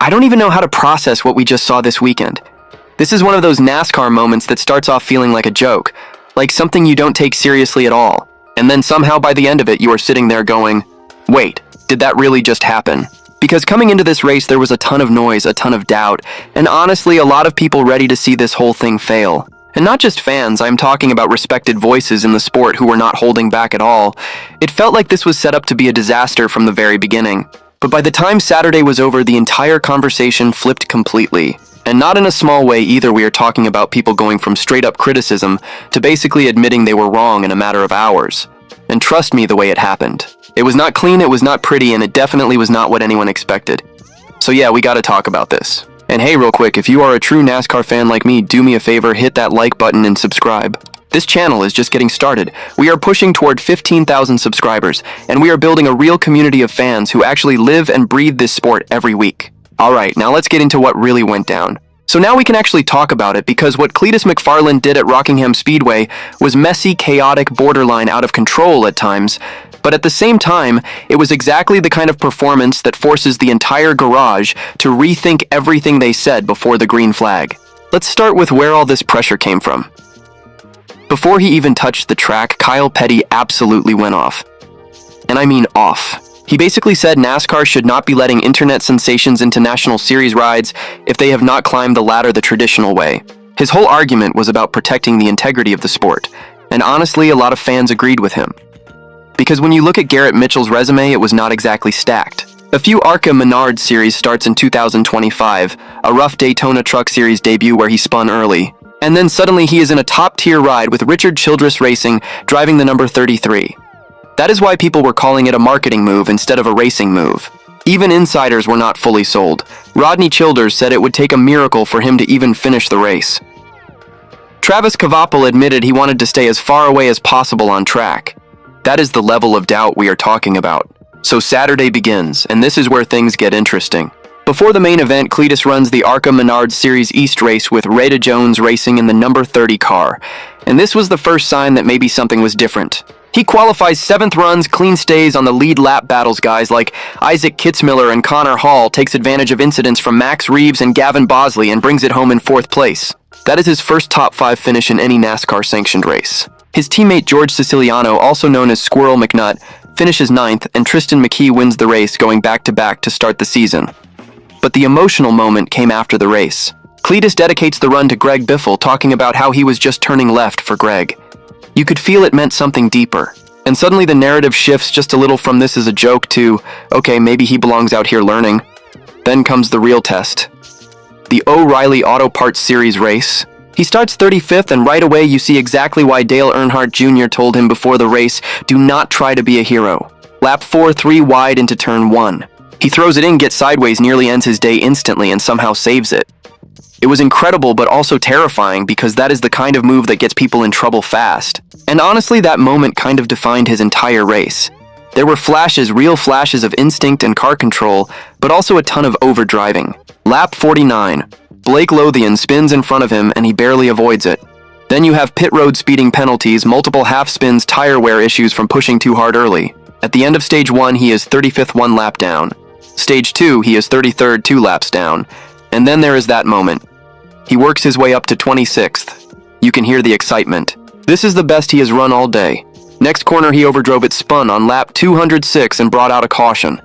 I don't even know how to process what we just saw this weekend. This is one of those NASCAR moments that starts off feeling like a joke, like something you don't take seriously at all, and then somehow by the end of it you are sitting there going, wait, did that really just happen? Because coming into this race there was a ton of noise, a ton of doubt, and honestly a lot of people ready to see this whole thing fail. And not just fans, I'm talking about respected voices in the sport who were not holding back at all. It felt like this was set up to be a disaster from the very beginning. But by the time Saturday was over, the entire conversation flipped completely. And not in a small way either. We are talking about people going from straight-up criticism to basically admitting they were wrong in a matter of hours. And trust me, the way it happened. It was not clean, it was not pretty, and it definitely was not what anyone expected. So yeah, we gotta talk about this. And hey, real quick, if you are a true NASCAR fan like me, do me a favor, hit that like button and subscribe. This channel is just getting started. We are pushing toward 15,000 subscribers, and we are building a real community of fans who actually live and breathe this sport every week. Alright, now let's get into what really went down. So now we can actually talk about it, because what Cleetus McFarland did at Rockingham Speedway was messy, chaotic, borderline out of control at times, but at the same time, it was exactly the kind of performance that forces the entire garage to rethink everything they said before the green flag. Let's start with where all this pressure came from. Before he even touched the track, Kyle Petty absolutely went off. And I mean off. He basically said NASCAR should not be letting internet sensations into National Series rides if they have not climbed the ladder the traditional way. His whole argument was about protecting the integrity of the sport, and honestly, a lot of fans agreed with him. Because when you look at Garrett Mitchell's resume, it was not exactly stacked. A few ARCA Menards Series starts in 2025, a rough Daytona Truck Series debut where he spun early. And then suddenly he is in a top-tier ride with Richard Childress Racing driving the number 33. That is why people were calling it a marketing move instead of a racing move. Even insiders were not fully sold. Rodney Childers said it would take a miracle for him to even finish the race. Travis Kvapil admitted he wanted to stay as far away as possible on track. That is the level of doubt we are talking about. So Saturday begins, and this is where things get interesting. Before the main event, Cleetus runs the ARCA Menards Series East race with Rada Jones racing in the number 30 car. And this was the first sign that maybe something was different. He qualifies 7th runs, clean stays on the lead lap battles. Guys like Isaac Kitzmiller and Connor Hall takes advantage of incidents from Max Reeves and Gavin Bosley and brings it home in 4th place. That is his first top 5 finish in any NASCAR-sanctioned race. His teammate George Siciliano, also known as Squirrel McNutt, finishes 9th, and Tristan McKee wins the race, going back-to-back to start the season. But the emotional moment came after the race. Cleetus dedicates the run to Greg Biffle, talking about how he was just turning left for Greg. You could feel it meant something deeper. And suddenly the narrative shifts just a little from this is a joke to, okay, maybe he belongs out here learning. Then comes the real test. The O'Reilly Auto Parts Series race. He starts 35th, and right away you see exactly why Dale Earnhardt Jr. told him before the race, do not try to be a hero. Lap 4, 3 wide into turn 1. He throws it in, gets sideways, nearly ends his day instantly, and somehow saves it. It was incredible, but also terrifying, because that is the kind of move that gets people in trouble fast. And honestly, that moment kind of defined his entire race. There were flashes, real flashes of instinct and car control, but also a ton of overdriving. Lap 49. Blake Lothian spins in front of him, and he barely avoids it. Then you have pit road speeding penalties, multiple half spins, tire wear issues from pushing too hard early. At the end of stage 1, he is 35th 1 lap down. Stage 2, he is 33rd 2 laps down. And then there is that moment. He works his way up to 26th. You can hear the excitement. This is the best he has run all day. Next corner he overdrove it, spun on lap 206 and brought out a caution.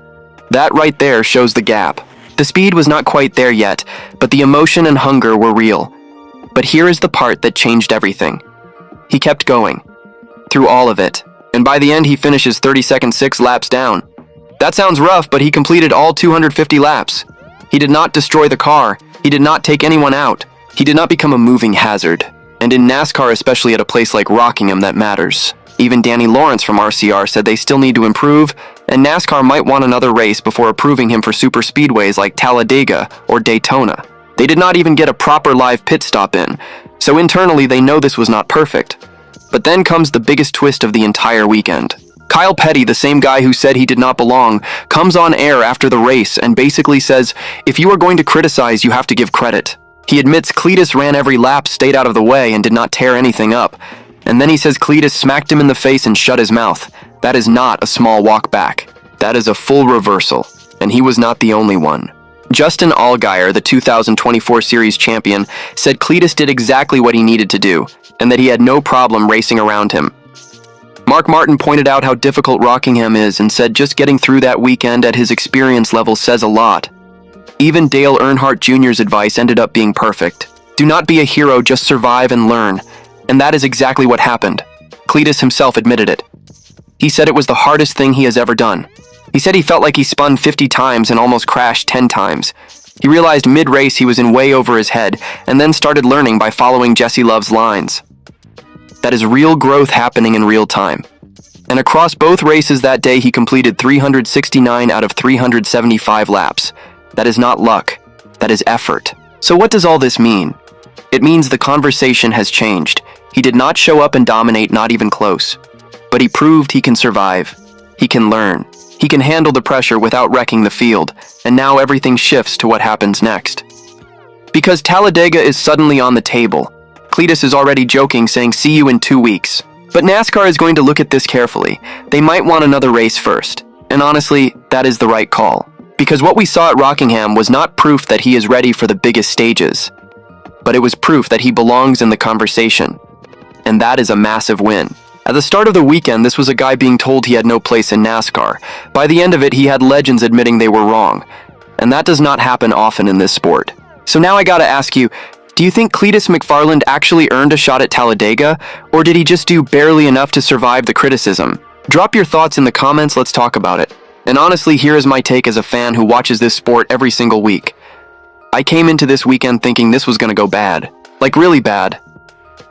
That right there shows the gap. The speed was not quite there yet, but the emotion and hunger were real. But here is the part that changed everything. He kept going. Through all of it. And by the end he finishes 32nd 6 laps down. That sounds rough, but he completed all 250 laps. He did not destroy the car. He did not take anyone out. He did not become a moving hazard. And in NASCAR, especially at a place like Rockingham, that matters. Even Danny Lawrence from RCR said they still need to improve, and NASCAR might want another race before approving him for super speedways like Talladega or Daytona. They did not even get a proper live pit stop in, so internally they know this was not perfect. But then comes the biggest twist of the entire weekend. Kyle Petty, the same guy who said he did not belong, comes on air after the race and basically says, if you are going to criticize, you have to give credit. He admits Cleetus ran every lap, stayed out of the way, and did not tear anything up. And then he says Cleetus smacked him in the face and shut his mouth. That is not a small walk back. That is a full reversal. And he was not the only one. Justin Allgaier, the 2024 series champion, said Cleetus did exactly what he needed to do, and that he had no problem racing around him. Mark Martin pointed out how difficult Rockingham is and said just getting through that weekend at his experience level says a lot. Even Dale Earnhardt Jr.'s advice ended up being perfect. Do not be a hero, just survive and learn. And that is exactly what happened. Cleetus himself admitted it. He said it was the hardest thing he has ever done. He said he felt like he spun 50 times and almost crashed 10 times. He realized mid-race he was in way over his head, and then started learning by following Jesse Love's lines. That is real growth happening in real time. And across both races that day, he completed 369 out of 375 laps. That is not luck. That is effort. So what does all this mean? It means the conversation has changed. He did not show up and dominate, not even close. But he proved he can survive. He can learn. He can handle the pressure without wrecking the field. And now everything shifts to what happens next. Because Talladega is suddenly on the table. Cleetus is already joking, saying, "See you in 2 weeks." But NASCAR is going to look at this carefully. They might want another race first. And honestly, that is the right call. Because what we saw at Rockingham was not proof that he is ready for the biggest stages. But it was proof that he belongs in the conversation. And that is a massive win. At the start of the weekend, this was a guy being told he had no place in NASCAR. By the end of it, he had legends admitting they were wrong. And that does not happen often in this sport. So now I gotta ask you, do you think Cleetus McFarland actually earned a shot at Talladega, or did he just do barely enough to survive the criticism? Drop your thoughts in the comments, let's talk about it. And honestly, here is my take as a fan who watches this sport every single week. I came into this weekend thinking this was gonna go bad. Like really bad.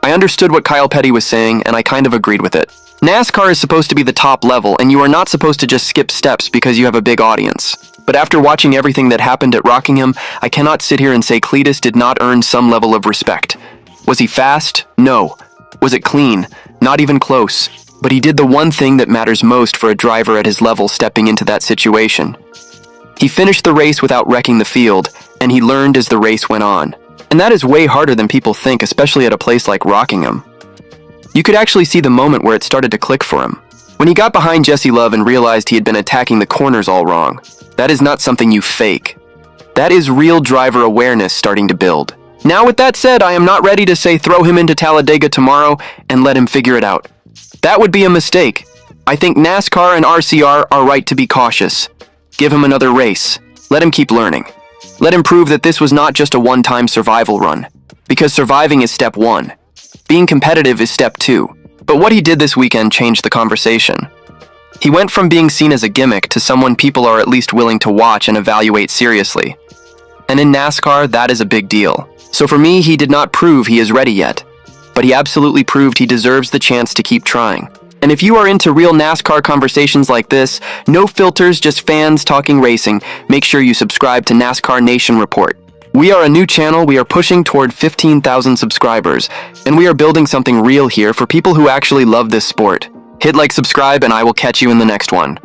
I understood what Kyle Petty was saying, and I kind of agreed with it. NASCAR is supposed to be the top level, and you are not supposed to just skip steps because you have a big audience. But after watching everything that happened at Rockingham, I cannot sit here and say Cleetus did not earn some level of respect. Was he fast? No. Was it clean? Not even close. But he did the one thing that matters most for a driver at his level stepping into that situation. He finished the race without wrecking the field, and he learned as the race went on. And that is way harder than people think, especially at a place like Rockingham. You could actually see the moment where it started to click for him. When he got behind Jesse Love and realized he had been attacking the corners all wrong. That is not something you fake. That is real driver awareness starting to build. Now with that said, I am not ready to say throw him into Talladega tomorrow and let him figure it out. That would be a mistake. I think NASCAR and RCR are right to be cautious. Give him another race. Let him keep learning. Let him prove that this was not just a one-time survival run. Because surviving is step 1. Being competitive is step 2. But what he did this weekend changed the conversation. He went from being seen as a gimmick to someone people are at least willing to watch and evaluate seriously. And in NASCAR, that is a big deal. So for me, he did not prove he is ready yet. But he absolutely proved he deserves the chance to keep trying. And if you are into real NASCAR conversations like this, no filters, just fans talking racing, make sure you subscribe to NASCAR Nation Report. We are a new channel, we are pushing toward 15,000 subscribers, and we are building something real here for people who actually love this sport. Hit like, subscribe, and I will catch you in the next one.